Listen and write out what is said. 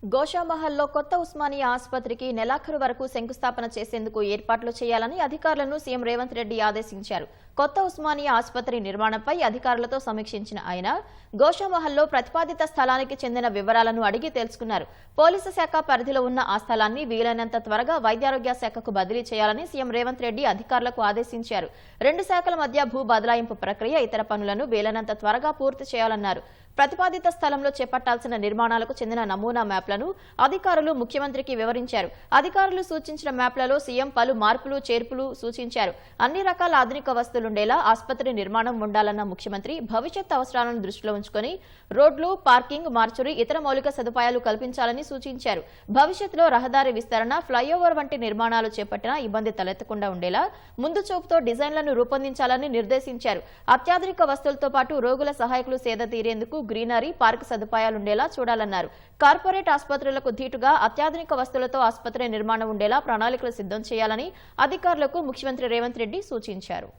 గోషామహల్లో కొత్త ఉస్మానియా ఆసుపత్రికి నెలాఖరు వరకు శంకుస్థాపన చేసేందుకు ఏర్పాట్లు చేయాలని అధికారులను సీఎం రేవంత్ రెడ్డి ఆదేశించారు. కొత్త ఉస్మానియా ఆసుపత్రి నిర్మాణంపై అధికారులతో సమీక్షించిన ఆయన గోషామహల్లో ప్రతిపాదిత స్థలానికి చెందిన వివరాలను అడిగి తెలుసుకున్నారు. పోలీసు శాఖ పరిధిలో ఉన్న ఆ స్థలాన్ని వీలైనంత త్వరగా వైద్యారోగ్య శాఖకు బదిలీ చేయాలని సీఎం రేవంత్ రెడ్డి అధికారులకు ఆదేశించారు. రెండు శాఖల మధ్య భూ బదలాయింపు ప్రక్రియ, ఇతర పనులను వీలైనంత త్వరగా పూర్తి చేయాలన్నారు. ప్రతిపాదిత స్థలంలో చేపట్టాల్సిన నిర్మాణాలకు చెందిన నమూనా మ్యాప్లను అధికారులు ముఖ్యమంత్రికి వివరించారు. అధికారులు సూచించిన మ్యాప్లలో సీఎం పలు మార్పులు చేర్పులు సూచించారు. అన్ని రకాల ఆధునిక వస్తువులుండేలా ఆసుపత్రి నిర్మాణం ఉండాలన్న ముఖ్యమంత్రి భవిష్యత్ అవసరాలను దృష్టిలో ఉంచుకొని రోడ్లు, పార్కింగ్, మార్చురీ, ఇతర మౌలిక సదుపాయాలు కల్పించాలని సూచించారు. భవిష్యత్తులో రహదారి విస్తరణ, ఫ్లైఓవర్ వంటి నిర్మాణాలు చేపట్టినా ఇబ్బంది తలెత్తకుండా ఉండేలా ముందు చూపుతో డిజైన్లను రూపొందించాలని నిర్దేశించారు. అత్యాధునిక వస్తువులతో పాటు రోగుల సహాయకులు సేద తీరేందుకు గ్రీనరీ, పార్క్ సదుపాయాలుండేలా చూడాలన్నారు. కార్పొరేట్ ఆసుపత్రులకు ధీటుగా అత్యాధునిక వస్తువులతో ఆసుపత్రి నిర్మాణం ఉండేలా ప్రణాళికలు సిద్ధం చేయాలని అధికారులకు ముఖ్యమంత్రి రేవంత్ రెడ్డి సూచించారు.